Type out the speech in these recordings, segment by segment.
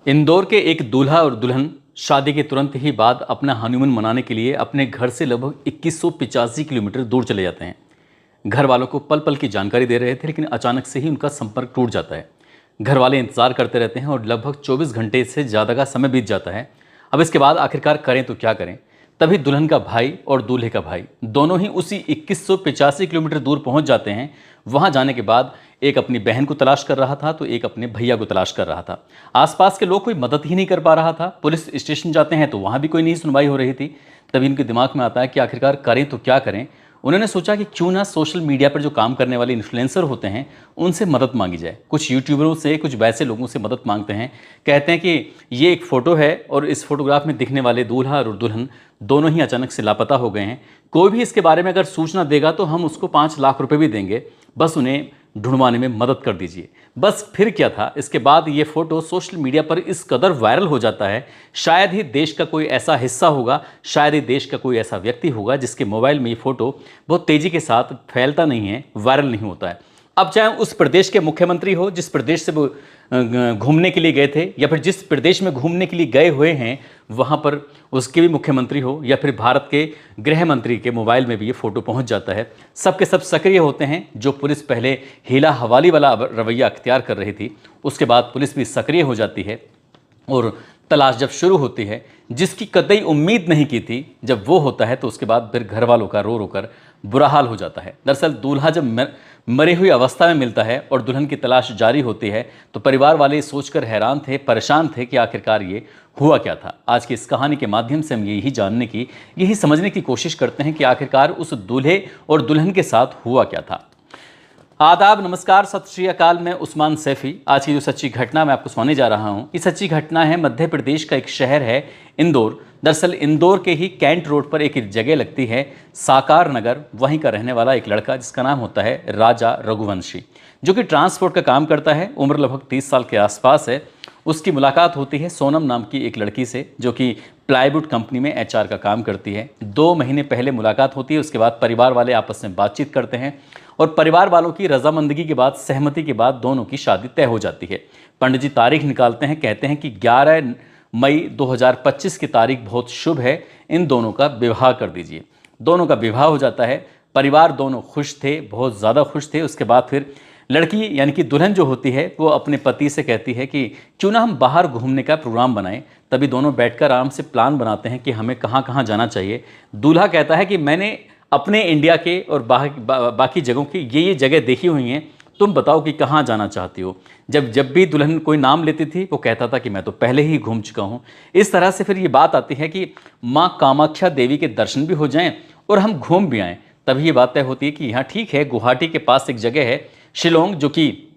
इंदौर के एक दूल्हा और दुल्हन शादी के तुरंत ही बाद अपना हनीमून मनाने के लिए अपने घर से लगभग 2185 किलोमीटर दूर चले जाते हैं। घर वालों को पल पल की जानकारी दे रहे थे, लेकिन अचानक से ही उनका संपर्क टूट जाता है। घर वाले इंतजार करते रहते हैं और लगभग 24 घंटे से ज़्यादा का समय बीत जाता है। अब इसके बाद आखिरकार करें तो क्या करें। तभी दुल्हन का भाई और दूल्हे का भाई दोनों ही उसी 2185 किलोमीटर दूर पहुंच जाते हैं। वहां जाने के बाद एक अपनी बहन को तलाश कर रहा था तो एक अपने भैया को तलाश कर रहा था। आसपास के लोग कोई मदद ही नहीं कर पा रहा था। पुलिस स्टेशन जाते हैं तो वहां भी कोई नहीं सुनवाई हो रही थी। तभी इनके दिमाग में आता है कि आखिरकार करें तो क्या करें। उन्होंने सोचा कि क्यों ना सोशल मीडिया पर जो काम करने वाले इन्फ्लुएंसर होते हैं उनसे मदद मांगी जाए। कुछ यूट्यूबरों से, कुछ वैसे लोगों से मदद मांगते हैं। कहते हैं कि ये एक फ़ोटो है और इस फोटोग्राफ में दिखने वाले दूल्हा और दुल्हन दोनों ही अचानक से लापता हो गए हैं। कोई भी इसके बारे में अगर सूचना देगा तो हम उसको 5 लाख रुपए भी देंगे, बस उन्हें ढूंढवाने में मदद कर दीजिए। बस फिर क्या था, इसके बाद ये फोटो सोशल मीडिया पर इस कदर वायरल हो जाता है। शायद ही देश का कोई ऐसा हिस्सा होगा, शायद ही देश का कोई ऐसा व्यक्ति होगा जिसके मोबाइल में ये फोटो बहुत तेजी के साथ फैलता नहीं है, वायरल नहीं होता है। अब चाहे उस प्रदेश के मुख्यमंत्री हो जिस प्रदेश से वो घूमने के लिए गए थे, या फिर जिस प्रदेश में घूमने के लिए गए हुए हैं वहाँ पर उसके भी मुख्यमंत्री हो, या फिर भारत के गृह मंत्री के मोबाइल में भी ये फोटो पहुँच जाता है। सबके सब सक्रिय होते हैं। जो पुलिस पहले हीला हवाली वाला रवैया अख्तियार कर रही थी, उसके बाद पुलिस भी सक्रिय हो जाती है और तलाश जब शुरू होती है, जिसकी कतई उम्मीद नहीं की थी, जब वो होता है तो उसके बाद फिर घर वालों का रो रो कर बुरा हाल हो जाता है। दरअसल दूल्हा जब मरी हुई अवस्था में मिलता है और दुल्हन की तलाश जारी होती है तो परिवार वाले सोचकर हैरान थे, परेशान थे कि आखिरकार ये हुआ क्या था। आज की इस कहानी के माध्यम से हम यही समझने की कोशिश करते हैं कि आखिरकार उस दूल्हे और दुल्हन के साथ हुआ क्या था। आदाब, नमस्कार, सत श्री अकाल। मैं उस्मान सैफी। आज की जो सच्ची घटना मैं आपको सुनाने जा रहा हूँ, ये सच्ची घटना है मध्य प्रदेश का एक शहर है इंदौर। दरअसल इंदौर के ही कैंट रोड पर एक जगह लगती है साकार नगर। वहीं का रहने वाला एक लड़का जिसका नाम होता है राजा रघुवंशी, जो कि ट्रांसपोर्ट का काम करता है। उम्र लगभग 30 साल के आसपास है। उसकी मुलाकात होती है सोनम नाम की एक लड़की से, जो कि प्लाईवुड कंपनी में एचआर का काम करती है। 2 महीने पहले मुलाकात होती है। उसके बाद परिवार वाले आपस में बातचीत करते हैं और परिवार वालों की रजामंदगी के बाद, सहमति के बाद दोनों की शादी तय हो जाती है। पंडित जी तारीख निकालते हैं, कहते हैं कि 11 मई 2025 की तारीख बहुत शुभ है, इन दोनों का विवाह कर दीजिए। दोनों का विवाह हो जाता है। परिवार दोनों खुश थे, बहुत ज़्यादा खुश थे। उसके बाद फिर लड़की यानी कि दुल्हन जो होती है वो अपने पति से कहती है कि क्यों ना हम बाहर घूमने का प्रोग्राम बनाएं। तभी दोनों बैठकर आराम से प्लान बनाते हैं कि हमें कहाँ कहाँ जाना चाहिए। दूल्हा कहता है कि मैंने अपने इंडिया के और बाकी जगहों की ये जगह देखी हुई हैं, तुम बताओ कि कहाँ जाना चाहती हो। जब भी दुल्हन कोई नाम लेती थी वो कहता था कि मैं तो पहले ही घूम चुका हूँ। इस तरह से फिर ये बात आती है कि माँ कामाख्या देवी के दर्शन भी हो जाएं और हम घूम भी आएँ। तभी ये बात तय होती है कि यहाँ ठीक है, गुवाहाटी के पास एक जगह है शिलोंग, जो कि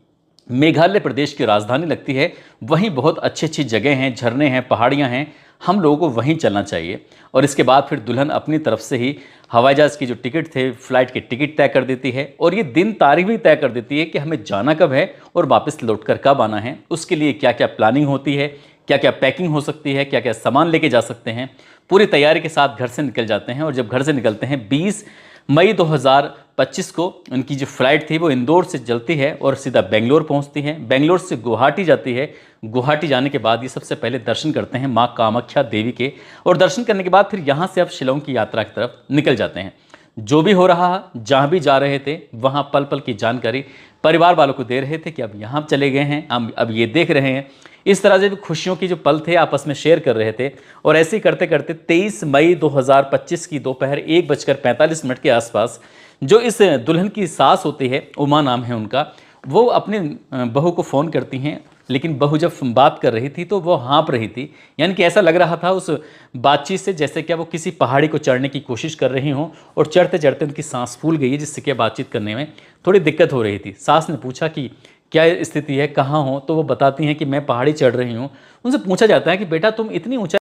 मेघालय प्रदेश की राजधानी लगती है। वहीं बहुत अच्छी अच्छी जगह हैं, झरने हैं, पहाड़ियाँ हैं, हम लोगों को वहीं चलना चाहिए। और इसके बाद फिर दुल्हन अपनी तरफ से ही हवाई जहाज़ की जो टिकट थे, फ्लाइट की टिकट तय कर देती है और ये दिन तारीख भी तय कर देती है कि हमें जाना कब है और वापस लौटकर कब आना है। उसके लिए क्या क्या प्लानिंग होती है, क्या क्या पैकिंग हो सकती है, क्या क्या सामान लेके जा सकते हैं। पूरी तैयारी के साथ घर से निकल जाते हैं। और जब घर से निकलते हैं 20 मई 2025 को उनकी जो फ्लाइट थी वो इंदौर से चलती है और सीधा बेंगलोर पहुंचती है। बेंगलोर से गुवाहाटी जाती है। गुवाहाटी जाने के बाद ये सबसे पहले दर्शन करते हैं माँ कामाख्या देवी के, और दर्शन करने के बाद फिर यहाँ से अब शिलोंग की यात्रा की तरफ निकल जाते हैं। जो भी हो रहा, जहाँ भी जा रहे थे, वहाँ पल पल की जानकारी परिवार वालों को दे रहे थे कि अब यहाँ चले गए हैं, अब ये देख रहे हैं। इस तरह से खुशियों की जो पल थे आपस में शेयर कर रहे थे। और ऐसे ही करते करते 23 मई 2025 की दोपहर 1:45 के आसपास जो इस दुल्हन की सास होती है, उमा नाम है उनका, वो अपने बहू को फ़ोन करती हैं। लेकिन बहू जब बात कर रही थी तो वो हाँप रही थी, यानी कि ऐसा लग रहा था उस बातचीत से जैसे क्या वो किसी पहाड़ी को चढ़ने की कोशिश कर रही हों और चढ़ते चढ़ते उनकी सांस फूल गई है, जिससे क्या बातचीत करने में थोड़ी दिक्कत हो रही थी। सास ने पूछा कि क्या स्थिति है, कहाँ हो, तो वो बताती हैं कि मैं पहाड़ी चढ़ रही हूँ। उनसे पूछा जाता है कि बेटा तुम इतनी ऊंचाई